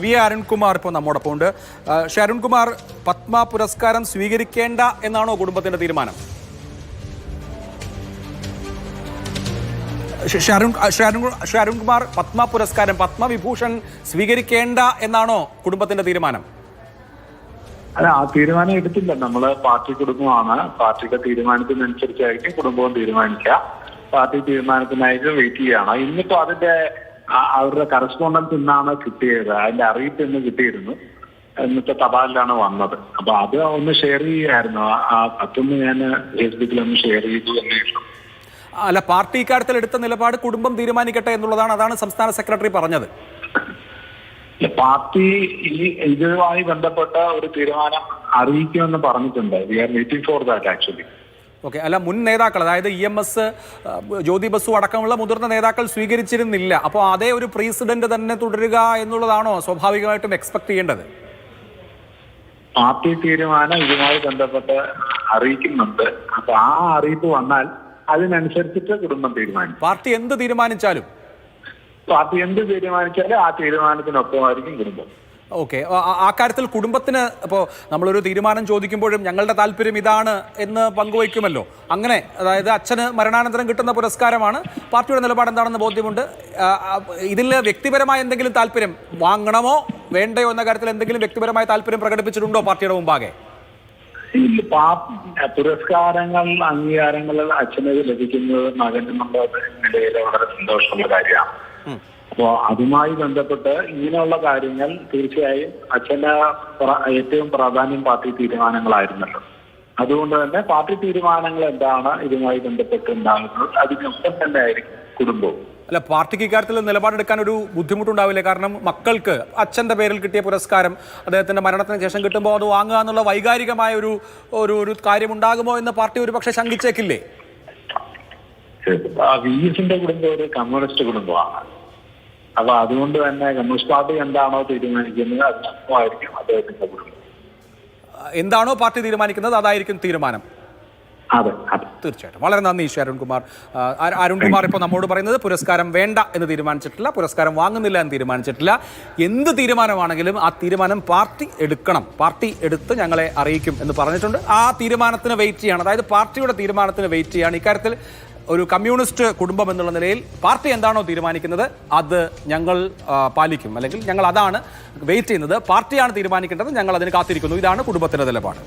V Arunkumar ഇപ്പോൾ നമ്മോടൊപ്പം ഉണ്ട്. അരുൺകുമാർ, പത്മ പുരസ്കാരം സ്വീകരിക്കേണ്ട എന്നാണോ കുടുംബത്തിന്റെ തീരുമാനം? അരുൺകുമാർ, പത്മ പുരസ്കാരം, പത്മവിഭൂഷൺ സ്വീകരിക്കേണ്ട എന്നാണോ കുടുംബത്തിന്റെ തീരുമാനം? അല്ല, ആ തീരുമാനം എടുത്തില്ല. നമ്മള് പാർട്ടി കുടുംബമാണ്. പാർട്ടിയുടെ തീരുമാനത്തിനനുസരിച്ചായിരിക്കും കുടുംബവും തീരുമാനിക്കുക. പാർട്ടി തീരുമാനത്തിനായിട്ട് വെയിറ്റ് ചെയ്യണം. ഇന്നിപ്പോ അതിന്റെ അവരുടെ കറസ്പോണ്ടൻസ് ഇന്നാണ് കിട്ടിയത്. അതിന്റെ അറിയിപ്പ് ഇന്ന് കിട്ടിയിരുന്നു. ഇന്നത്തെ തപാലിലാണ് വന്നത്. അപ്പൊ അത് ഒന്ന് ഷെയർ ചെയ്യായിരുന്നു. അതൊന്ന് ഞാൻ ഫേസ്ബുക്കിൽ ഒന്ന് ഷെയർ ചെയ്തു എന്നേ ഉള്ളൂ. അല്ല, പാർട്ടി ഇക്കാര്യത്തിൽ എടുത്ത നിലപാട് കുടുംബം തീരുമാനിക്കട്ടെ എന്നുള്ളതാണ്. അതാണ് സംസ്ഥാന സെക്രട്ടറി പറഞ്ഞത്. പാർട്ടി ഇതുമായി ബന്ധപ്പെട്ട ഒരു തീരുമാനം അറിയിക്കുമെന്ന് പറഞ്ഞിട്ടുണ്ട്. We are waiting for that actually. Okay. അല്ല, മുൻ നേതാക്കൾ, അതായത് EMS, ജ്യോതി ബസു അടക്കമുള്ള മുതിർന്ന നേതാക്കൾ സ്വീകരിച്ചിരുന്നില്ല. അപ്പോൾ അതേ ഒരു പ്രസിഡന്റ് തന്നെ തുടരുക എന്നുള്ളതാണോ സ്വാഭാവികമായിട്ടും എക്സ്പെക്ട് ചെയ്യേണ്ടത്? പാർട്ടി തീരുമാനം ഇതുമായി ബന്ധപ്പെട്ട് അറിയിക്കുന്നുണ്ട്. അപ്പൊ ആ അറിയിപ്പ് വന്നാൽ അതിനനുസരിച്ചിട്ട് കുടുംബം തീരുമാനിക്കും. പാർട്ടി എന്ത് തീരുമാനിച്ചാലും ആ തീരുമാനത്തിനൊപ്പമായിരിക്കും കുടുംബം. ഓക്കെ. ആ കാര്യത്തിൽ കുടുംബത്തിന് ഇപ്പോൾ നമ്മളൊരു തീരുമാനം ചോദിക്കുമ്പോഴും ഞങ്ങളുടെ താല്പര്യം ഇതാണ് എന്ന് പങ്കുവയ്ക്കുമല്ലോ. അങ്ങനെ, അതായത് അച്ഛന് മരണാനന്തരം കിട്ടുന്ന പുരസ്കാരമാണ്, പാർട്ടിയുടെ നിലപാട് എന്താണെന്ന് ബോധ്യമുണ്ട്. ഇതിൽ വ്യക്തിപരമായ എന്തെങ്കിലും താല്പര്യം, വാങ്ങണമോ വേണ്ടയോ എന്ന കാര്യത്തിൽ എന്തെങ്കിലും വ്യക്തിപരമായ താല്പര്യം പ്രകടിപ്പിച്ചിട്ടുണ്ടോ പാർട്ടിയുടെ മുമ്പാകെ? പുരസ്കാരങ്ങൾ, അംഗീകാരങ്ങൾ അച്ഛന് ലഭിക്കുന്നത് മകനുള്ള നിലയിൽ വളരെ സന്തോഷമുള്ള കാര്യമാണ്. അപ്പോ അതുമായി ബന്ധപ്പെട്ട് ഇങ്ങനെയുള്ള കാര്യങ്ങൾ തീർച്ചയായും അച്ഛന് ഏറ്റവും പ്രാധാന്യം പാർട്ടി തീരുമാനങ്ങളായിരുന്നല്ലോ. അതുകൊണ്ട് തന്നെ പാർട്ടി തീരുമാനങ്ങൾ എന്താണ് ഇതുമായി ബന്ധപ്പെട്ട് ഉണ്ടാകുന്നത് അതിനൊപ്പം തന്നെ ആയിരിക്കും കുടുംബവും. അല്ല, പാർട്ടിക്ക് ഇക്കാര്യത്തിൽ നിലപാടെടുക്കാൻ ഒരു ബുദ്ധിമുട്ടുണ്ടാവില്ലേ? കാരണം മക്കൾക്ക് അച്ഛൻ്റെ പേരിൽ കിട്ടിയ പുരസ്കാരം അദ്ദേഹത്തിൻ്റെ മരണത്തിന് ശേഷം കിട്ടുമ്പോൾ അത് വാങ്ങുക എന്നുള്ള വൈകാരികമായ ഒരു കാര്യമുണ്ടാകുമോ എന്ന് പാർട്ടി ഒരു പക്ഷേ ശങ്കിച്ചേക്കില്ലേ? VS-ന്റെ കുടുംബം ഒരു കമ്മ്യൂണിസ്റ്റ് കുടുംബമാണ്. അപ്പൊ അതുകൊണ്ട് തന്നെ കമ്മ്യൂണിസ്റ്റ് പാർട്ടി എന്താണോ തീരുമാനിക്കുന്നത് അതിനൊപ്പമായിരിക്കും അദ്ദേഹത്തിന്റെ കുടുംബം. എന്താണോ പാർട്ടി തീരുമാനിക്കുന്നത് അതായിരിക്കും തീരുമാനം. അതെ, തീർച്ചയായിട്ടും. വളരെ നന്ദി അരുൺകുമാർ. അരുൺകുമാർ ഇപ്പോൾ നമ്മോട് പറയുന്നത് പുരസ്കാരം വേണ്ട എന്ന് തീരുമാനിച്ചിട്ടില്ല, പുരസ്കാരം വാങ്ങുന്നില്ല എന്ന് തീരുമാനിച്ചിട്ടില്ല. എന്ത് തീരുമാനമാണെങ്കിലും ആ തീരുമാനം പാർട്ടി എടുക്കണം, പാർട്ടി എടുത്ത് ഞങ്ങളെ അറിയിക്കും എന്ന് പറഞ്ഞിട്ടുണ്ട്. ആ തീരുമാനത്തിന് വെയിറ്റ് ചെയ്യണം, അതായത് പാർട്ടിയുടെ തീരുമാനത്തിന് വെയിറ്റ് ചെയ്യാണ്. ഇക്കാര്യത്തിൽ ഒരു കമ്മ്യൂണിസ്റ്റ് കുടുംബം എന്നുള്ള നിലയിൽ പാർട്ടി എന്താണോ തീരുമാനിക്കുന്നത് അത് ഞങ്ങൾ പാലിക്കും, അല്ലെങ്കിൽ ഞങ്ങൾ അതാണ് വെയിറ്റ് ചെയ്യുന്നത്. പാർട്ടിയാണ് തീരുമാനിക്കേണ്ടത്, ഞങ്ങൾ അതിന് കാത്തിരിക്കുന്നു. ഇതാണ് കുടുംബത്തിൻ്റെ നിലപാട്.